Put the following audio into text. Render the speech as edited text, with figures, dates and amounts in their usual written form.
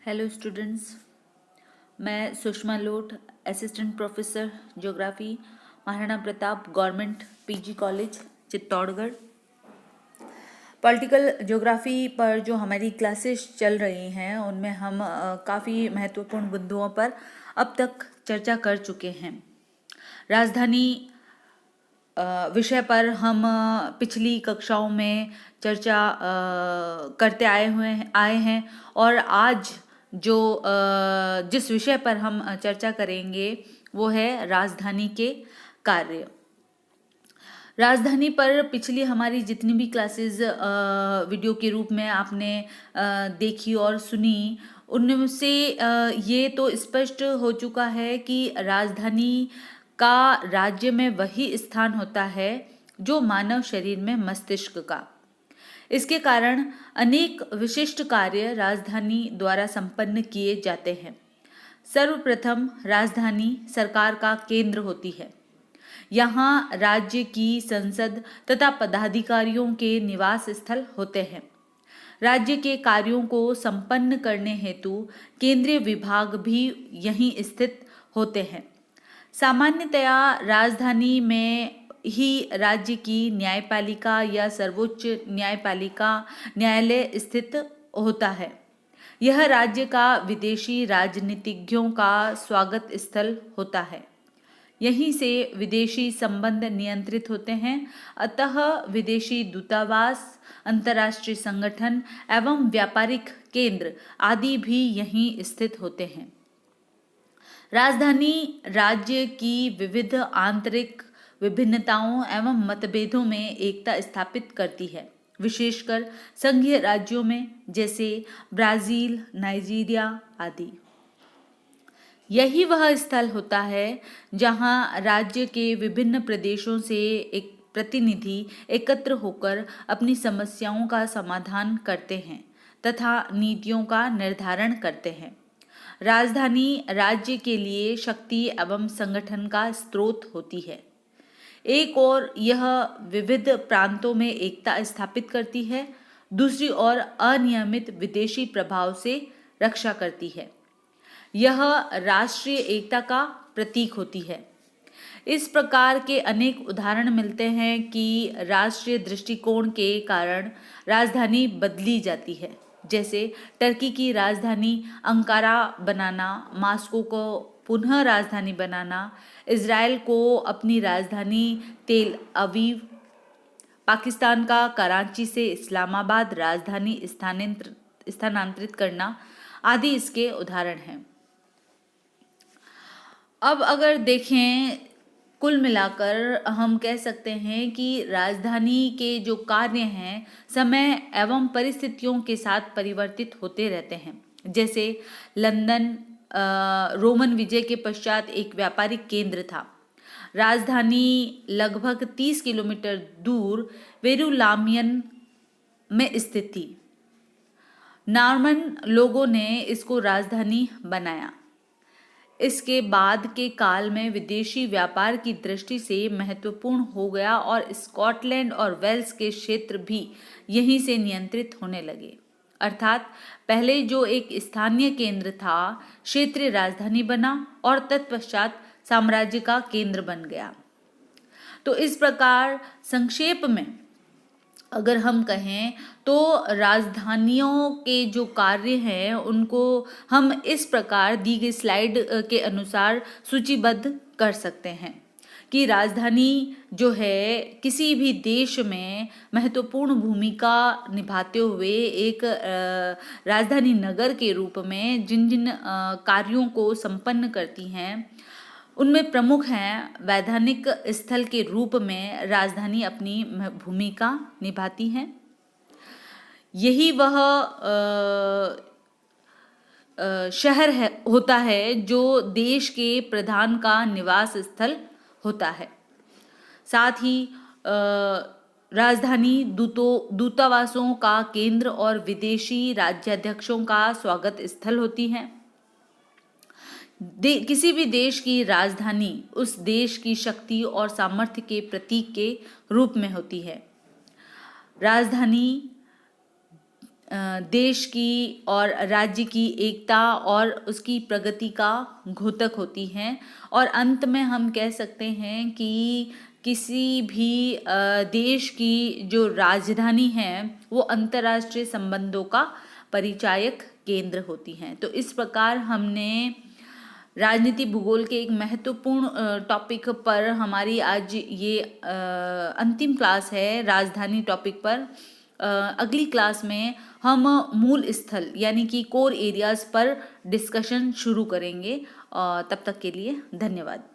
Hello students, मैं Sushma Lot, assistant professor geography, Maharana Pratap government PG college Chittorgarh. Political geography पर जो हमारी क्लासेस चल रही हैं उनमें हम काफ़ी महत्वपूर्ण बिंदुओं पर अब तक चर्चा कर चुके हैं। राजधानी विषय पर हम पिछली कक्षाओं में चर्चा करते आए हैं और आज जो जिस विषय पर हम चर्चा करेंगे वो है राजधानी के कार्य। राजधानी पर पिछली हमारी जितनी भी क्लासेस वीडियो के रूप में आपने देखी और सुनी, उनमें से ये तो स्पष्ट हो चुका है कि राजधानी का राज्य में वही स्थान होता है जो मानव शरीर में मस्तिष्क का। इसके कारण अनेक विशिष्ट कार्य राजधानी द्वारा संपन्न किए जाते हैं। सर्वप्रथम राजधानी सरकार का केंद्र होती है। यहाँ राज्य की संसद तथा पदाधिकारियों के निवास स्थल होते हैं। राज्य के कार्यों को संपन्न करने हेतु केंद्रीय विभाग भी यहीं स्थित होते हैं। सामान्यतया राजधानी में ही राज्य की न्यायपालिका या सर्वोच्च न्यायालय स्थित होता है। यह राज्य का विदेशी राजनीतिज्ञों का स्वागत स्थल होता है। यहीं से विदेशी संबंध नियंत्रित होते हैं। अतः विदेशी दूतावास, अंतर्राष्ट्रीय संगठन एवं व्यापारिक केंद्र आदि भी यहीं स्थित होते हैं। राजधानी राज्य की विविध आंतरिक विभिन्नताओं एवं मतभेदों में एकता स्थापित करती है, विशेषकर संघीय राज्यों में जैसे ब्राजील, नाइजीरिया आदि। यही वह स्थल होता है जहां राज्य के विभिन्न प्रदेशों से एक प्रतिनिधि एकत्र होकर अपनी समस्याओं का समाधान करते हैं तथा नीतियों का निर्धारण करते हैं। राजधानी राज्य के लिए शक्ति एवं संगठन का स्रोत होती है। एक ओर यह विविध प्रांतों में एकता स्थापित करती है, दूसरी ओर अनियमित विदेशी प्रभाव से रक्षा करती है। यह राष्ट्रीय एकता का प्रतीक होती है। इस प्रकार के अनेक उदाहरण मिलते हैं कि राष्ट्रीय दृष्टिकोण के कारण राजधानी बदली जाती है, जैसे टर्की की राजधानी अंकारा बनाना, मॉस्को को पुनः राजधानी बनाना, इज़राइल को अपनी राजधानी तेल अवीव, पाकिस्तान का कराची से इस्लामाबाद राजधानी स्थानांतरित करना आदि इसके उदाहरण हैं। अब अगर देखें, कुल मिलाकर हम कह सकते हैं कि राजधानी के जो कार्य हैं समय एवं परिस्थितियों के साथ परिवर्तित होते रहते हैं। जैसे लंदन रोमन विजय के पश्चात एक व्यापारिक केंद्र था। राजधानी लगभग 30 किलोमीटर दूर वेरुलामियन में स्थित थी। नॉर्मन लोगों ने इसको राजधानी बनाया। इसके बाद के काल में विदेशी व्यापार की दृष्टि से महत्वपूर्ण हो गया और स्कॉटलैंड और वेल्स के क्षेत्र भी यहीं से नियंत्रित होने लगे। अर्थात पहले जो एक स्थानीय केंद्र था, क्षेत्रीय राजधानी बना और तत्पश्चात साम्राज्य का केंद्र बन गया। तो इस प्रकार संक्षेप में अगर हम कहें तो राजधानियों के जो कार्य हैं उनको हम इस प्रकार दी गई स्लाइड के अनुसार सूचीबद्ध कर सकते हैं कि राजधानी जो है किसी भी देश में महत्वपूर्ण भूमिका निभाते हुए एक राजधानी नगर के रूप में जिन जिन कार्यों को संपन्न करती हैं उनमें प्रमुख हैं। वैधानिक स्थल के रूप में राजधानी अपनी भूमिका निभाती हैं। यही वह शहर होता है जो देश के प्रधान का निवास स्थल होता है। साथ ही राजधानी दूतावासों का केंद्र और विदेशी राज्याध्यक्षों का स्वागत स्थल होती है। किसी भी देश की राजधानी उस देश की शक्ति और सामर्थ्य के प्रतीक के रूप में होती है। राजधानी देश की और राज्य की एकता और उसकी प्रगति का घोतक होती हैं। और अंत में हम कह सकते हैं कि किसी भी देश की जो राजधानी है वो अंतर्राष्ट्रीय संबंधों का परिचायक केंद्र होती हैं। तो इस प्रकार हमने राजनीति भूगोल के एक महत्वपूर्ण टॉपिक पर हमारी आज ये अंतिम क्लास है राजधानी टॉपिक पर। अगली क्लास में हम मूल स्थल यानी कि कोर एरियाज पर डिस्कशन शुरू करेंगे। तब तक के लिए धन्यवाद।